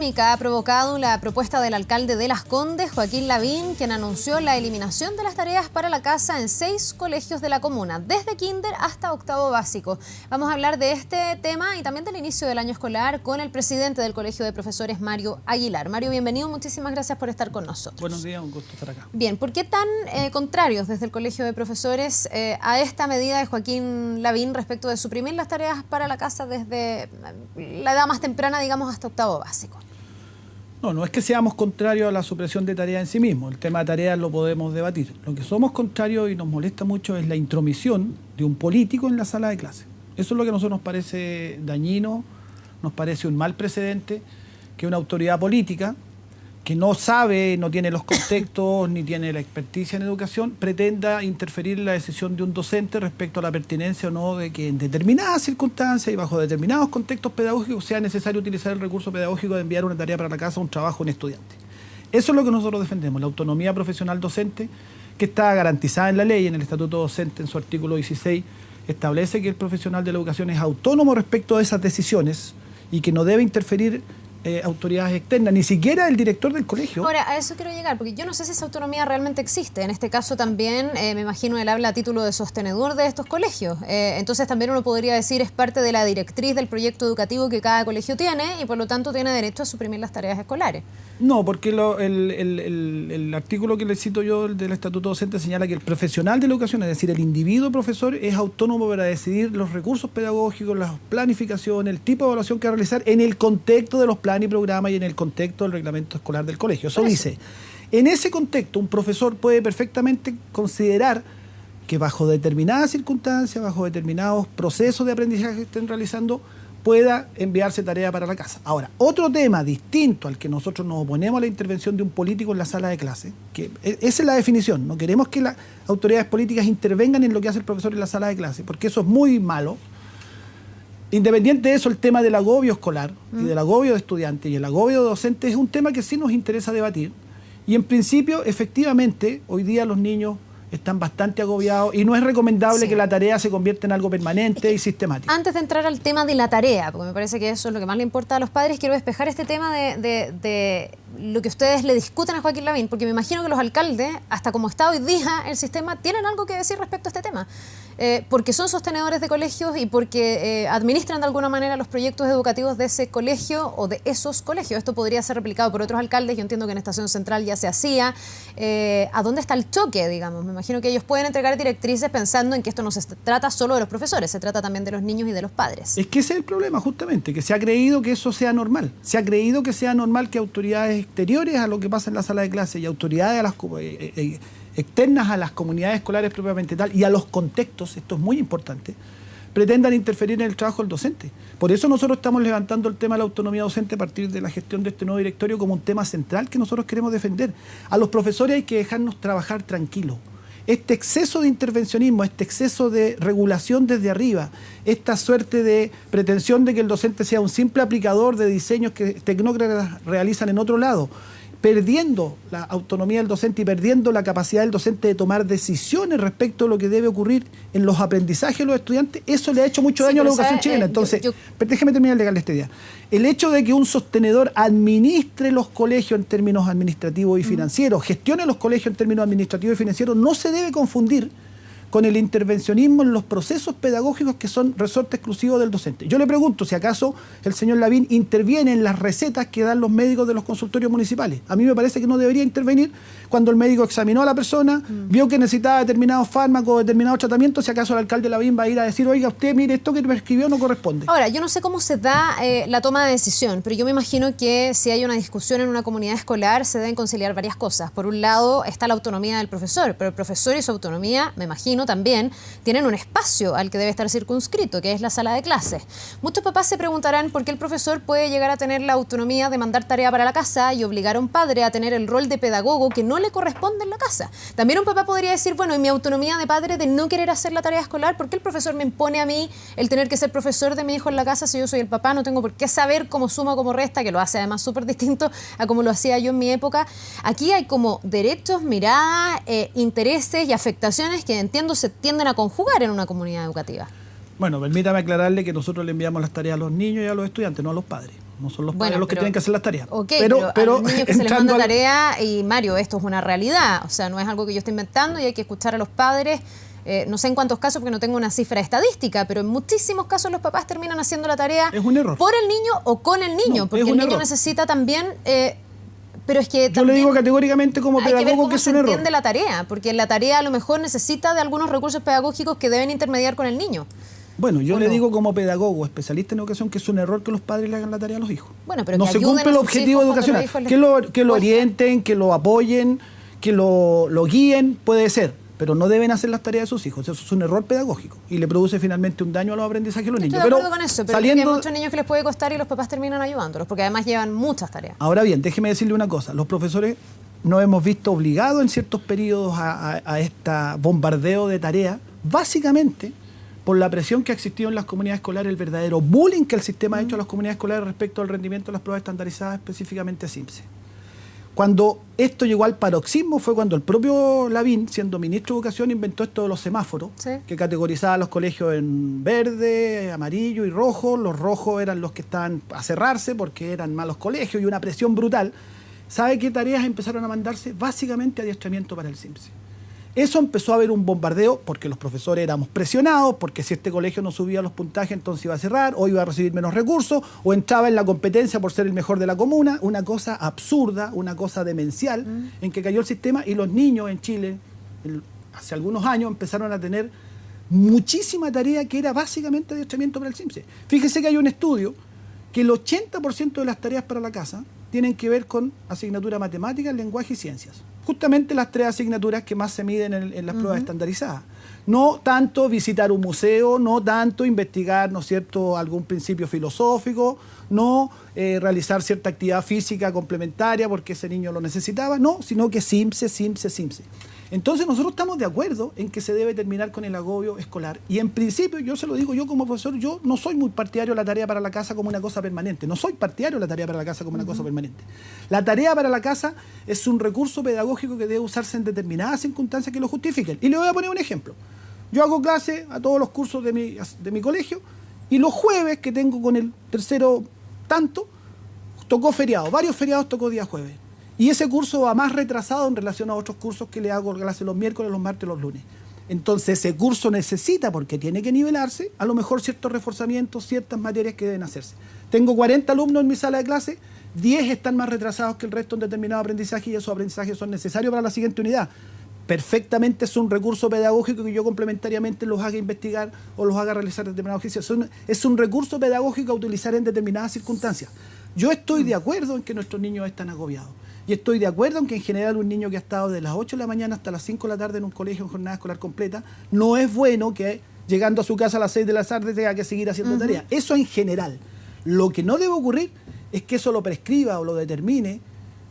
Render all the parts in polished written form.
Ha provocado la propuesta del alcalde de Las Condes, Joaquín Lavín, quien anunció la eliminación de las tareas para la casa en 6 colegios de la comuna, desde kinder hasta octavo básico. Vamos a hablar de este tema y también del inicio del año escolar con el presidente del Colegio de Profesores, Mario Aguilar. Mario, bienvenido, muchísimas gracias por estar con nosotros. Buenos días, un gusto estar acá. Bien, ¿por qué tan contrarios desde el Colegio de Profesores a esta medida de Joaquín Lavín respecto de suprimir las tareas para la casa desde la edad más temprana, digamos, hasta octavo básico? No es que seamos contrarios a la supresión de tareas en sí mismo. El tema de tareas lo podemos debatir. Lo que somos contrarios y nos molesta mucho es la intromisión de un político en la sala de clase. Eso es lo que a nosotros nos parece dañino, nos parece un mal precedente, que una autoridad política que no sabe, no tiene los contextos ni tiene la experticia en educación, pretenda interferir en la decisión de un docente respecto a la pertinencia o no de que en determinadas circunstancias y bajo determinados contextos pedagógicos sea necesario utilizar el recurso pedagógico de enviar una tarea para la casa, un trabajo, un estudiante. Eso es lo que nosotros defendemos, la autonomía profesional docente, que está garantizada en la ley, en el Estatuto Docente, en su artículo 16, establece que el profesional de la educación es autónomo respecto a esas decisiones y que no debe interferir autoridades externas, ni siquiera el director del colegio. Ahora, a eso quiero llegar, porque yo no sé si esa autonomía realmente existe. En este caso también, me imagino, él habla a título de sostenedor de estos colegios. Entonces también uno podría decir es parte de la directriz del proyecto educativo que cada colegio tiene y por lo tanto tiene derecho a suprimir las tareas escolares. No, porque el artículo que le cito yo del Estatuto Docente señala que el profesional de la educación, es decir, el individuo profesor, es autónomo para decidir los recursos pedagógicos, las planificaciones, el tipo de evaluación que va a realizar en el contexto de los planes y programas y en el contexto del reglamento escolar del colegio. Eso dice, en ese contexto un profesor puede perfectamente considerar que bajo determinadas circunstancias, bajo determinados procesos de aprendizaje que estén realizando, pueda enviarse tarea para la casa. Ahora, otro tema distinto al que nosotros nos oponemos a la intervención de un político en la sala de clase, que esa es la definición, no queremos que las autoridades políticas intervengan en lo que hace el profesor en la sala de clase, porque eso es muy malo. Independiente de eso, el tema del agobio escolar y del agobio de estudiantes y el agobio de docentes es un tema que sí nos interesa debatir. Y en principio, efectivamente, hoy día los niños están bastante agobiados y no es recomendable que la tarea se convierta en algo permanente y sistemático. Antes de entrar al tema de la tarea, porque me parece que eso es lo que más le importa a los padres, quiero despejar este tema de lo que ustedes le discuten a Joaquín Lavín, porque me imagino que los alcaldes, hasta como está hoy día el sistema, tienen algo que decir respecto a este tema. Porque son sostenedores de colegios y porque administran de alguna manera los proyectos educativos de ese colegio o de esos colegios. Esto podría ser replicado por otros alcaldes. Yo entiendo que en Estación Central ya se hacía. ¿A dónde está el choque, digamos? Me imagino que ellos pueden entregar directrices pensando en que esto no se trata solo de los profesores, se trata también de los niños y de los padres. Es que ese es el problema, justamente, que se ha creído que eso sea normal. Se ha creído que sea normal que autoridades exteriores a lo que pasa en la sala de clase y autoridades a las externas a las comunidades escolares propiamente tal y a los contextos, esto es muy importante, pretendan interferir en el trabajo del docente. Por eso nosotros estamos levantando el tema de la autonomía docente a partir de la gestión de este nuevo directorio como un tema central que nosotros queremos defender. A los profesores hay que dejarnos trabajar tranquilos. Este exceso de intervencionismo, este exceso de regulación desde arriba, esta suerte de pretensión de que el docente sea un simple aplicador de diseños que tecnócratas realizan en otro lado, perdiendo la autonomía del docente y perdiendo la capacidad del docente de tomar decisiones respecto a lo que debe ocurrir en los aprendizajes de los estudiantes, eso le ha hecho mucho daño a la educación chilena. Entonces, déjeme terminar de darle este día. El hecho de que un sostenedor administre los colegios en términos administrativos y financieros, gestione los colegios en términos administrativos y financieros, no se debe confundir con el intervencionismo en los procesos pedagógicos que son resorte exclusivo del docente. Yo le pregunto si acaso el señor Lavín interviene en las recetas que dan los médicos de los consultorios municipales. A mí me parece que no debería intervenir cuando el médico examinó a la persona, vio que necesitaba determinados fármacos, determinados tratamientos, si acaso el alcalde Lavín va a ir a decir, oiga, usted mire, esto que prescribió no corresponde. Ahora, yo no sé cómo se da la toma de decisión, pero yo me imagino que si hay una discusión en una comunidad escolar se deben conciliar varias cosas. Por un lado está la autonomía del profesor, pero el profesor y su autonomía, me imagino, también tienen un espacio al que debe estar circunscrito, que es la sala de clases. Muchos papás se preguntarán por qué el profesor puede llegar a tener la autonomía de mandar tarea para la casa y obligar a un padre a tener el rol de pedagogo que no le corresponde en la casa. También un papá podría decir, bueno, y mi autonomía de padre de no querer hacer la tarea escolar, ¿por qué el profesor me impone a mí el tener que ser profesor de mi hijo en la casa si yo soy el papá? No tengo por qué saber cómo suma o cómo resta, que lo hace además súper distinto a como lo hacía yo en mi época. Aquí hay como derechos, miradas, intereses y afectaciones que entiendo se tienden a conjugar en una comunidad educativa. Bueno, permítame aclararle que nosotros le enviamos las tareas a los niños y a los estudiantes, no a los padres. no son los padres los que tienen que hacer las tareas. Ok, pero a los niños que se les manda tarea, y Mario, esto es una realidad, o sea, no es algo que yo esté inventando y hay que escuchar a los padres. No sé en cuántos casos, porque no tengo una cifra estadística, pero en muchísimos casos los papás terminan haciendo la tarea es un error. Por el niño o con el niño, porque el niño necesita también... pero es que yo le digo categóricamente como pedagogo que es un error. Se entiende la tarea, porque la tarea a lo mejor necesita de algunos recursos pedagógicos que deben intermediar con el niño. Bueno, yo le digo como pedagogo, especialista en educación, que es un error que los padres le hagan la tarea a los hijos. Bueno, pero no se cumple el objetivo educacional. Que lo orienten, que lo apoyen, que lo guíen, puede ser, pero no deben hacer las tareas de sus hijos. Eso es un error pedagógico y le produce finalmente un daño a los aprendizajes de los niños. Estoy de acuerdo con eso, pero hay muchos niños que les puede costar y los papás terminan ayudándolos, porque además llevan muchas tareas. Ahora bien, déjeme decirle una cosa. Los profesores nos hemos visto obligados en ciertos periodos a este bombardeo de tareas, básicamente por la presión que ha existido en las comunidades escolares, el verdadero bullying que el sistema ha hecho a las comunidades escolares respecto al rendimiento de las pruebas estandarizadas, específicamente CIMSE. Cuando esto llegó al paroxismo fue cuando el propio Lavín, siendo ministro de Educación, inventó esto de los semáforos, que categorizaba a los colegios en verde, amarillo y rojo. Los rojos eran los que estaban a cerrarse porque eran malos colegios y una presión brutal. ¿Sabe qué tareas empezaron a mandarse? Básicamente adiestramiento para el CIMSE. Eso empezó a haber un bombardeo porque los profesores éramos presionados, porque si este colegio no subía los puntajes entonces iba a cerrar, o iba a recibir menos recursos, o entraba en la competencia por ser el mejor de la comuna. Una cosa absurda, una cosa demencial, en que cayó el sistema, y los niños en Chile, hace algunos años, empezaron a tener muchísima tarea que era básicamente adiestramiento para el CIMSE. Fíjese que hay un estudio que el 80% de las tareas para la casa tienen que ver con asignatura matemática, lenguaje y ciencias. Justamente las 3 asignaturas que más se miden en las pruebas estandarizadas. No tanto visitar un museo, no tanto investigar, ¿no es cierto?, algún principio filosófico, no realizar cierta actividad física complementaria porque ese niño lo necesitaba, no, sino que CIMSE. Entonces nosotros estamos de acuerdo en que se debe terminar con el agobio escolar. Y en principio, yo se lo digo yo como profesor, yo no soy muy partidario de la tarea para la casa como una cosa permanente. No soy partidario de la tarea para la casa como una cosa permanente. La tarea para la casa es un recurso pedagógico que debe usarse en determinadas circunstancias que lo justifiquen. Y le voy a poner un ejemplo. Yo hago clase a todos los cursos de mi colegio, y los jueves que tengo con el tercero tanto, tocó feriado. Varios feriados tocó día jueves. Y ese curso va más retrasado en relación a otros cursos que le hago clase los miércoles, los martes y los lunes. Entonces ese curso necesita, porque tiene que nivelarse, a lo mejor ciertos reforzamientos, ciertas materias que deben hacerse. Tengo 40 alumnos en mi sala de clase, 10 están más retrasados que el resto en determinado aprendizaje, y esos aprendizajes son necesarios para la siguiente unidad. Perfectamente es un recurso pedagógico que yo complementariamente los haga investigar o los haga realizar determinados ejercicios. Es un recurso pedagógico a utilizar en determinadas circunstancias. Yo estoy de acuerdo en que nuestros niños están agobiados. Y estoy de acuerdo en que en general un niño que ha estado de las 8 de la mañana hasta las 5 de la tarde en un colegio en jornada escolar completa, no es bueno que llegando a su casa a las 6 de la tarde tenga que seguir haciendo tareas. Eso en general. Lo que no debe ocurrir es que eso lo prescriba o lo determine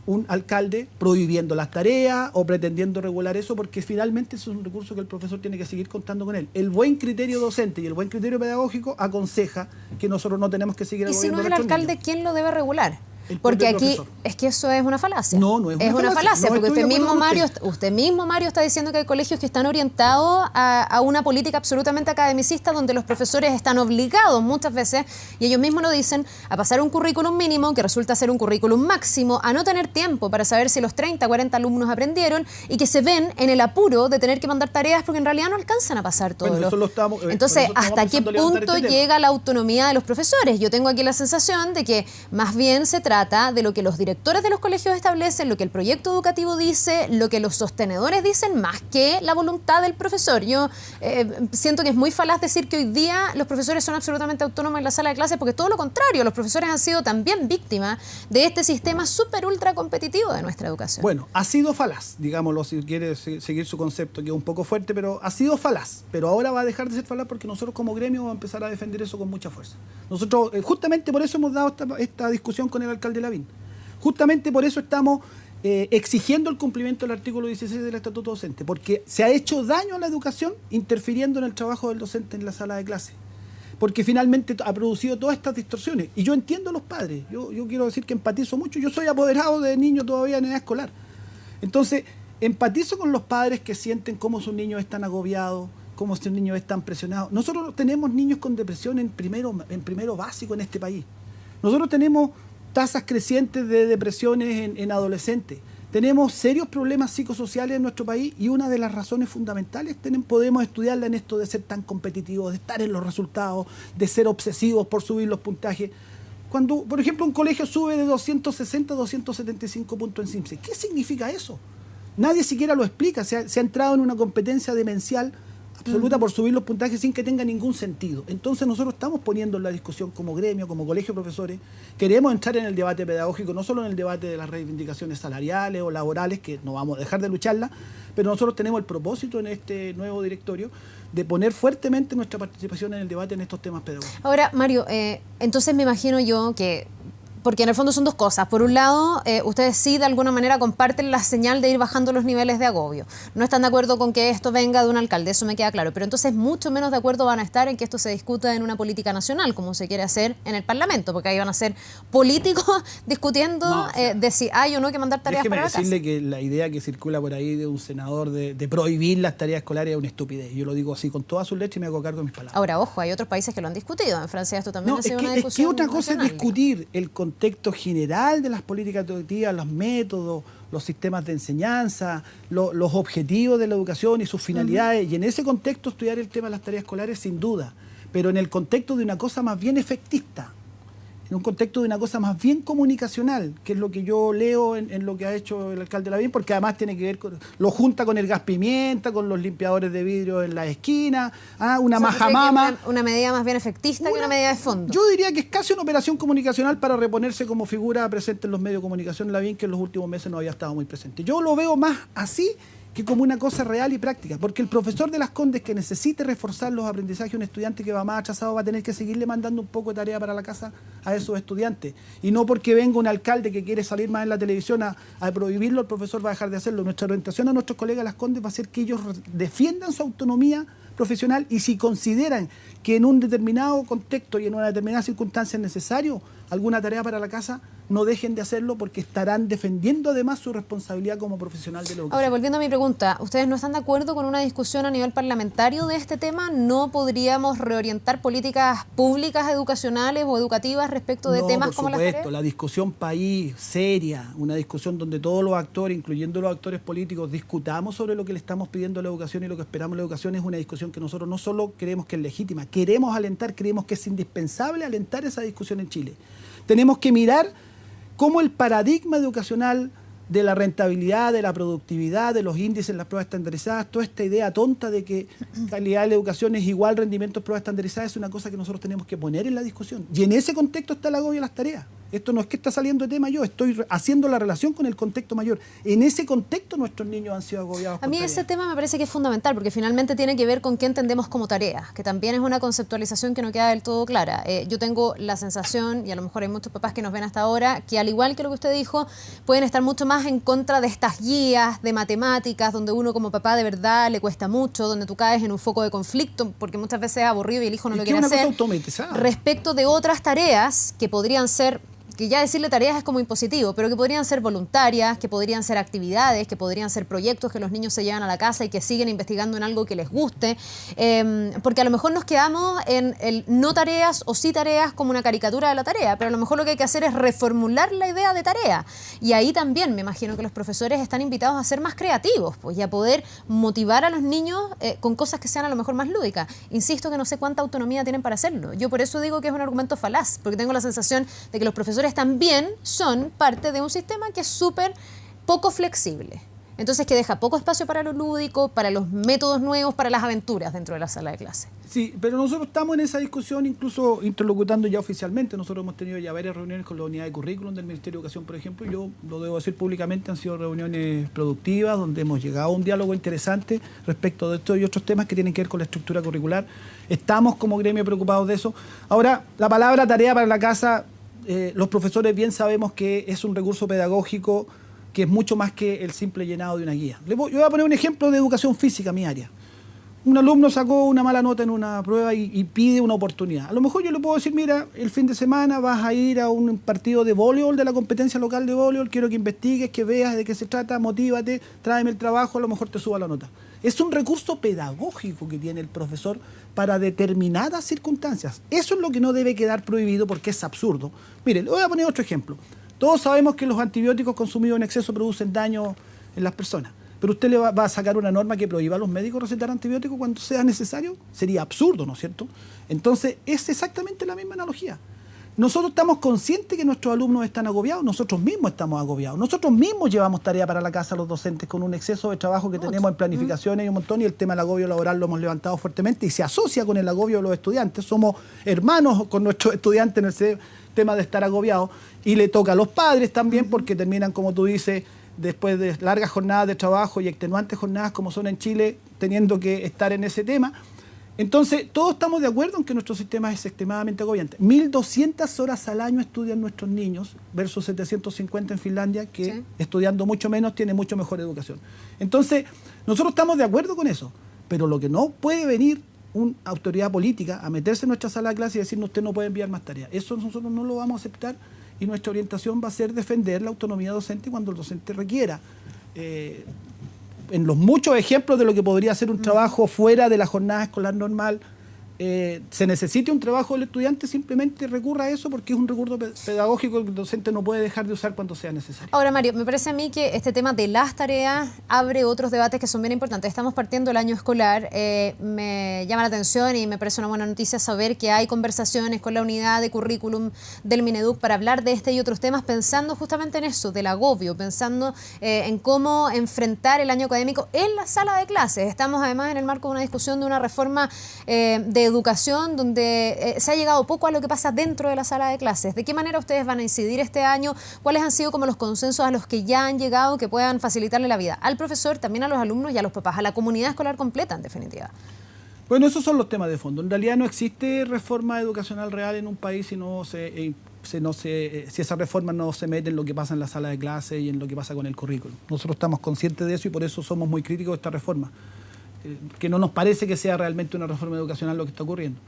un alcalde prohibiendo las tareas o pretendiendo regular eso, porque finalmente eso es un recurso que el profesor tiene que seguir contando con él. El buen criterio docente y el buen criterio pedagógico aconseja que nosotros no tenemos que seguir agobiando. ¿Y si no es el alcalde, quién lo debe regular? Porque aquí es que eso es una falacia. No es una falacia, porque usted mismo, Mario, está diciendo que hay colegios que están orientados a una política absolutamente academicista, donde los profesores están obligados muchas veces, y ellos mismos lo dicen, a pasar un currículum mínimo, que resulta ser un currículum máximo, a no tener tiempo para saber si los 30, 40 alumnos aprendieron, y que se ven en el apuro de tener que mandar tareas porque en realidad no alcanzan a pasar todo. Entonces, ¿hasta qué punto llega la autonomía de los profesores? Yo tengo aquí la sensación de que más bien se trata de lo que los directores de los colegios establecen, lo que el proyecto educativo dice, lo que los sostenedores dicen, más que la voluntad del profesor. Yo siento que es muy falaz decir que hoy día los profesores son absolutamente autónomos en la sala de clases, porque todo lo contrario, los profesores han sido también víctimas de este sistema súper ultra competitivo de nuestra educación. Bueno, ha sido falaz, digámoslo, si quiere seguir su concepto, que es un poco fuerte, pero ha sido falaz. Pero ahora va a dejar de ser falaz porque nosotros como gremio vamos a empezar a defender eso con mucha fuerza. Nosotros, justamente por eso hemos dado esta discusión con el alcalde de Lavín. Justamente por eso estamos exigiendo el cumplimiento del artículo 16 del Estatuto Docente, porque se ha hecho daño a la educación interfiriendo en el trabajo del docente en la sala de clase, porque finalmente ha producido todas estas distorsiones. Y yo entiendo a los padres, yo quiero decir que empatizo mucho, yo soy apoderado de niños todavía en edad escolar. Entonces, empatizo con los padres que sienten cómo sus niños están agobiados, cómo sus niños están presionados. Nosotros tenemos niños con depresión en primero básico en este país. Nosotros tenemos tasas crecientes de depresiones en adolescentes. Tenemos serios problemas psicosociales en nuestro país y una de las razones fundamentales podemos estudiarla en esto de ser tan competitivos, de estar en los resultados, de ser obsesivos por subir los puntajes. Cuando, por ejemplo, un colegio sube de 260 a 275 puntos en CIMSE, ¿qué significa eso? Nadie siquiera lo explica. Se ha entrado en una competencia demencial absoluta por subir los puntajes sin que tenga ningún sentido. Entonces nosotros estamos poniendo en la discusión como gremio, como colegio de profesores, queremos entrar en el debate pedagógico, no solo en el debate de las reivindicaciones salariales o laborales, que no vamos a dejar de lucharla, pero nosotros tenemos el propósito en este nuevo directorio de poner fuertemente nuestra participación en el debate en estos temas pedagógicos. Ahora, Mario, entonces me imagino yo que, porque en el fondo son dos cosas. Por un lado, ustedes sí de alguna manera comparten la señal de ir bajando los niveles de agobio. No están de acuerdo con que esto venga de un alcalde, eso me queda claro. Pero entonces mucho menos de acuerdo van a estar en que esto se discuta en una política nacional, como se quiere hacer en el Parlamento, porque ahí van a ser políticos discutiendo de si hay o no que mandar tareas para la casa. Déjeme decirle que la idea que circula por ahí de un senador de prohibir las tareas escolares es una estupidez. Yo lo digo así con toda su leche y me hago cargo de mis palabras. Ahora, ojo, hay otros países que lo han discutido. En Francia esto también ha sido una discusión. Es que otra cosa es discutir el contexto general de las políticas educativas, los métodos, los sistemas de enseñanza, los objetivos de la educación y sus finalidades. Y en ese contexto estudiar el tema de las tareas escolares sin duda, pero en el contexto de una cosa más bien efectista, en un contexto de una cosa más bien comunicacional, que es lo que yo leo en lo que ha hecho el alcalde Lavín, porque además tiene que ver lo junta con el gas pimienta, con los limpiadores de vidrio en la esquina, una majamama. Una medida más bien efectista que una medida de fondo. Yo diría que es casi una operación comunicacional para reponerse como figura presente en los medios de comunicación Lavín, que en los últimos meses no había estado muy presente. Yo lo veo más así que como una cosa real y práctica, porque el profesor de Las Condes que necesite reforzar los aprendizajes de un estudiante que va más atrasado va a tener que seguirle mandando un poco de tarea para la casa a esos estudiantes, y no porque venga un alcalde que quiere salir más en la televisión a prohibirlo, el profesor va a dejar de hacerlo. Nuestra orientación a nuestros colegas de Las Condes va a ser que ellos defiendan su autonomía profesional, y si consideran que en un determinado contexto y en una determinada circunstancia es necesario alguna tarea para la casa, no dejen de hacerlo, porque estarán defendiendo además su responsabilidad como profesional de la educación. Ahora, volviendo a mi pregunta, ¿ustedes no están de acuerdo con una discusión a nivel parlamentario de este tema? ¿No podríamos reorientar políticas públicas educacionales o educativas respecto de temas como las tareas? Por supuesto, la discusión país, seria, una discusión donde todos los actores, incluyendo los actores políticos, discutamos sobre lo que le estamos pidiendo a la educación y lo que esperamos de la educación, es una discusión que nosotros no solo creemos que es legítima, queremos alentar, creemos que es indispensable alentar esa discusión en Chile. Tenemos que mirar cómo el paradigma educacional de la rentabilidad, de la productividad, de los índices en las pruebas estandarizadas, toda esta idea tonta de que calidad de la educación es igual rendimiento en pruebas estandarizadas, es una cosa que nosotros tenemos que poner en la discusión. Y en ese contexto está el agobio de las tareas. Esto no es que está saliendo de tema yo, estoy haciendo la relación con el contexto mayor. En ese contexto nuestros niños han sido agobiados. A mí ese tema me parece que es fundamental, porque finalmente tiene que ver con qué entendemos como tarea, que también es una conceptualización que no queda del todo clara. Yo tengo la sensación, y a lo mejor hay muchos papás que nos ven hasta ahora, que al igual que lo que usted dijo, pueden estar mucho más en contra de estas guías de matemáticas, donde uno como papá de verdad le cuesta mucho, donde tú caes en un foco de conflicto, porque muchas veces es aburrido y el hijo no lo quiere hacer, respecto de otras tareas que podrían ser, que ya decirle tareas es como impositivo, pero que podrían ser voluntarias, que podrían ser actividades, que podrían ser proyectos que los niños se llevan a la casa y que siguen investigando en algo que les guste, porque a lo mejor nos quedamos en el no tareas o sí tareas como una caricatura de la tarea, pero a lo mejor lo que hay que hacer es reformular la idea de tarea, y ahí también me imagino que los profesores están invitados a ser más creativos, pues, y a poder motivar a los niños con cosas que sean a lo mejor más lúdicas. Insisto que no sé cuánta autonomía tienen para hacerlo. Yo por eso digo que es un argumento falaz, porque tengo la sensación de que los profesores también son parte de un sistema que es súper poco flexible. Entonces, que deja poco espacio para lo lúdico, para los métodos nuevos, para las aventuras dentro de la sala de clase. Sí, pero nosotros estamos en esa discusión, incluso interlocutando ya oficialmente. Nosotros hemos tenido ya varias reuniones con la unidad de currículum del Ministerio de Educación, por ejemplo, y yo lo debo decir públicamente, han sido reuniones productivas, donde hemos llegado a un diálogo interesante respecto de estos y otros temas que tienen que ver con la estructura curricular. Estamos como gremio preocupados de eso. Ahora, la palabra tarea para la casa, los profesores bien sabemos que es un recurso pedagógico que es mucho más que el simple llenado de una guía. Yo voy a poner un ejemplo de educación física, mi área. un alumno sacó una mala nota en una prueba y pide una oportunidad. A lo mejor yo le puedo decir, mira, el fin de semana vas a ir a un partido de voleibol de la competencia local de voleibol, quiero que investigues, que veas de qué se trata, motívate, tráeme el trabajo, a lo mejor te suba la nota. Es un recurso pedagógico que tiene el profesor para determinadas circunstancias. Eso es lo que no debe quedar prohibido porque es absurdo. Mire, le voy a poner otro ejemplo. Todos sabemos que los antibióticos consumidos en exceso producen daño en las personas. Pero usted le va a sacar una norma que prohíba a los médicos recetar antibióticos cuando sea necesario. Sería absurdo, ¿no es cierto? Entonces, es exactamente la misma analogía. Nosotros estamos conscientes que nuestros alumnos están agobiados, nosotros mismos estamos agobiados. Nosotros mismos llevamos tarea para la casa a los docentes con un exceso de trabajo que tenemos en planificaciones y un montón, y el tema del agobio laboral lo hemos levantado fuertemente y se asocia con el agobio de los estudiantes. Somos hermanos con nuestros estudiantes en el tema de estar agobiados, y le toca a los padres también porque terminan, como tú dices, después de largas jornadas de trabajo y extenuantes jornadas como son en Chile, teniendo que estar en ese tema. Entonces, todos estamos de acuerdo en que nuestro sistema es extremadamente agobiante. 1.200 horas al año estudian nuestros niños versus 750 en Finlandia, que sí, estudiando mucho menos tiene mucho mejor educación. Entonces, nosotros estamos de acuerdo con eso, pero lo que no puede venir una autoridad política a meterse en nuestra sala de clase y decirnos usted no puede enviar más tareas. Eso nosotros no lo vamos a aceptar. Y nuestra orientación va a ser defender la autonomía docente cuando el docente requiera. En los muchos ejemplos de lo que podría ser un trabajo fuera de la jornada escolar normal, se necesite un trabajo del estudiante, simplemente recurra a eso porque es un recurso pedagógico que el docente no puede dejar de usar cuando sea necesario. Ahora, Mario, me parece a mí que este tema de las tareas abre otros debates que son bien importantes. Estamos partiendo el año escolar, me llama la atención y me parece una buena noticia saber que hay conversaciones con la unidad de currículum del Mineduc para hablar de este y otros temas, pensando justamente en eso, del agobio, pensando en cómo enfrentar el año académico en la sala de clases. Estamos además en el marco de una discusión de una reforma de educación donde se ha llegado poco a lo que pasa dentro de la sala de clases. ¿De qué manera ustedes van a incidir este año? ¿Cuáles han sido como los consensos a los que ya han llegado que puedan facilitarle la vida al profesor, también a los alumnos y a los papás, a la comunidad escolar completa, en definitiva? Bueno, esos son los temas de fondo. En realidad no existe reforma educacional real en un país si esa reforma no se mete en lo que pasa en la sala de clases y en lo que pasa con el currículum. Nosotros estamos conscientes de eso y por eso somos muy críticos de esta reforma. Que no nos parece que sea realmente una reforma educacional lo que está ocurriendo.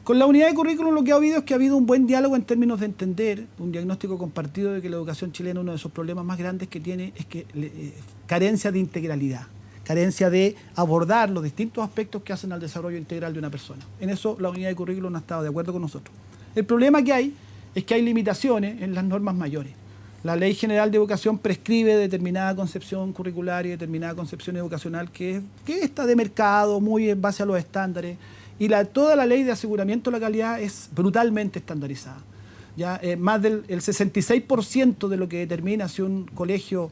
Con la unidad de currículum lo que ha habido es que ha habido un buen diálogo en términos de entender, un diagnóstico compartido de que la educación chilena, uno de sus problemas más grandes que tiene es que carencia de integralidad, carencia de abordar los distintos aspectos que hacen al desarrollo integral de una persona. En eso la unidad de currículum no ha estado de acuerdo con nosotros. El problema que hay es que hay limitaciones en las normas mayores. La Ley General de Educación prescribe determinada concepción curricular y determinada concepción educacional que está de mercado, muy en base a los estándares, y toda la Ley de Aseguramiento de la Calidad es brutalmente estandarizada. Ya, más del 66% de lo que determina si un colegio,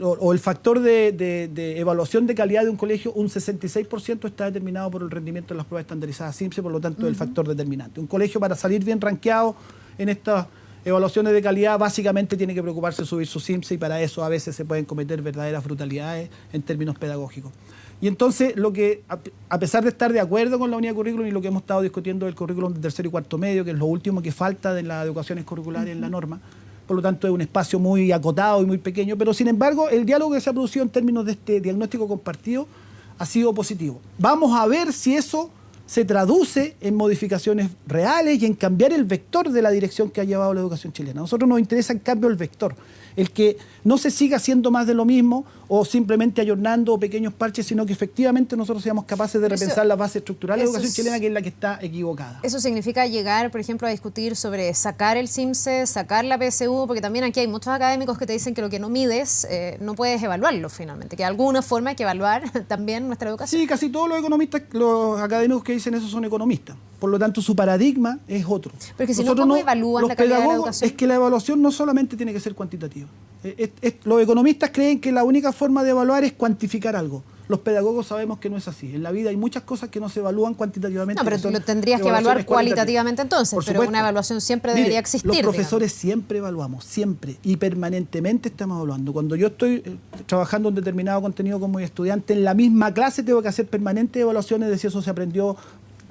o el factor de evaluación de calidad de un colegio, un 66% está determinado por el rendimiento de las pruebas estandarizadas SIMSE, por lo tanto el factor determinante. Un colegio para salir bien rankeado en estas evaluaciones de calidad básicamente tiene que preocuparse de subir su SIMSE y para eso a veces se pueden cometer verdaderas brutalidades en términos pedagógicos. Y entonces, a pesar de estar de acuerdo con la unidad de currículum y lo que hemos estado discutiendo del currículum de tercero y cuarto medio, que es lo último que falta de las educaciones curriculares en la norma, por lo tanto es un espacio muy acotado y muy pequeño, pero sin embargo el diálogo que se ha producido en términos de este diagnóstico compartido ha sido positivo. Vamos a ver si eso se traduce en modificaciones reales y en cambiar el vector de la dirección que ha llevado la educación chilena. A nosotros nos interesa en cambio el vector, el que no se siga haciendo más de lo mismo o simplemente ayornando pequeños parches, sino que efectivamente nosotros seamos capaces de repensar la base estructural de la educación chilena, que es la que está equivocada. Eso significa llegar, por ejemplo, a discutir sobre sacar el SIMSE, sacar la PSU, porque también aquí hay muchos académicos que te dicen que lo que no mides no puedes evaluarlo finalmente, que de alguna forma hay que evaluar también nuestra educación. Sí, casi todos los economistas, los académicos que dicen eso son economistas. Por lo tanto, su paradigma es otro. Pero que si no, ¿cómo evalúan la calidad de la educación? Es que la evaluación no solamente tiene que ser cuantitativa. Los economistas creen que la única forma de evaluar es cuantificar algo. Los pedagogos sabemos que no es así. En la vida hay muchas cosas que no se evalúan cuantitativamente. No, pero tú lo tendrías que evaluar cualitativamente entonces, pero una evaluación siempre debería existir. Los profesores siempre evaluamos, siempre, y permanentemente estamos evaluando. Cuando yo estoy trabajando en determinado contenido como estudiante, en la misma clase tengo que hacer permanentes evaluaciones de si eso se aprendió,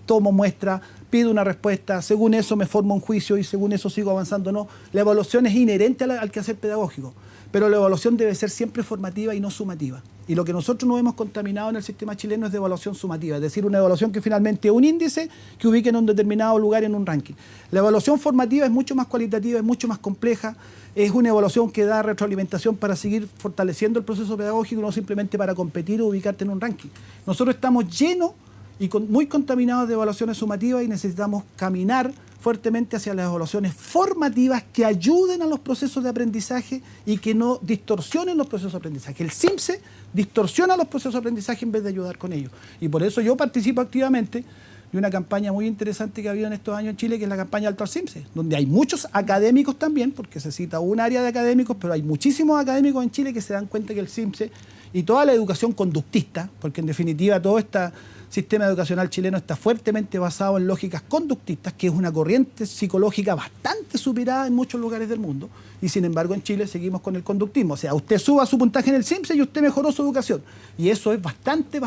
tomo muestra, pido una respuesta, según eso me formo un juicio y según eso sigo avanzando. No, la evaluación es inherente al quehacer pedagógico, pero la evaluación debe ser siempre formativa y no sumativa. Y lo que nosotros nos hemos contaminado en el sistema chileno es de evaluación sumativa, es decir, una evaluación que finalmente es un índice que ubique en un determinado lugar en un ranking. La evaluación formativa es mucho más cualitativa, es mucho más compleja, es una evaluación que da retroalimentación para seguir fortaleciendo el proceso pedagógico, no simplemente para competir o ubicarte en un ranking. Nosotros estamos llenos y muy contaminados de evaluaciones sumativas y necesitamos caminar fuertemente hacia las evaluaciones formativas que ayuden a los procesos de aprendizaje y que no distorsionen los procesos de aprendizaje. El CIMSE distorsiona los procesos de aprendizaje en vez de ayudar con ellos. Y por eso yo participo activamente de una campaña muy interesante que ha habido en estos años en Chile, que es la campaña Alto al CIMSE, donde hay muchos académicos también, porque se cita un área de académicos, pero hay muchísimos académicos en Chile que se dan cuenta que el CIMSE y toda la educación conductista, porque en definitiva todo este sistema educacional chileno está fuertemente basado en lógicas conductistas, que es una corriente psicológica bastante superada en muchos lugares del mundo, y sin embargo en Chile seguimos con el conductismo. O sea, usted suba su puntaje en el CIMSE y usted mejoró su educación. Y eso es bastante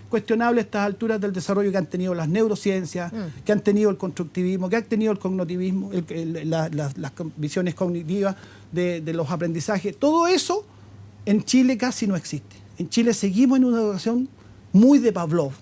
cuestionable a estas alturas del desarrollo que han tenido las neurociencias, que han tenido el constructivismo, que han tenido el cognitivismo, las visiones cognitivas de los aprendizajes. Todo eso en Chile casi no existe. En Chile seguimos en una educación muy de Pavlov,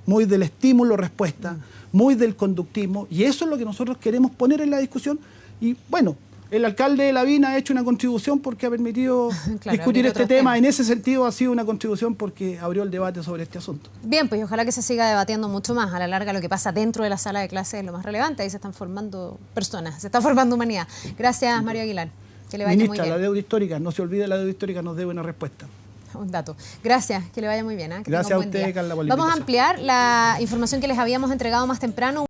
muy del estímulo-respuesta, muy del conductismo, y eso es lo que nosotros queremos poner en la discusión. Y bueno, el alcalde Lavín ha hecho una contribución porque ha permitido discutir este tema. En ese sentido ha sido una contribución porque abrió el debate sobre este asunto. Bien, pues ojalá que se siga debatiendo mucho más. A la larga lo que pasa dentro de la sala de clases es lo más relevante. Ahí se están formando personas, se está formando humanidad. Gracias, Mario Aguilar. Que le vaya Ministra, muy bien. La deuda histórica, no se olvide, la deuda histórica nos debe una respuesta. Un dato. Gracias, que le vaya muy bien. Que gracias a usted, Carla Política. Vamos a ampliar la información que les habíamos entregado más temprano.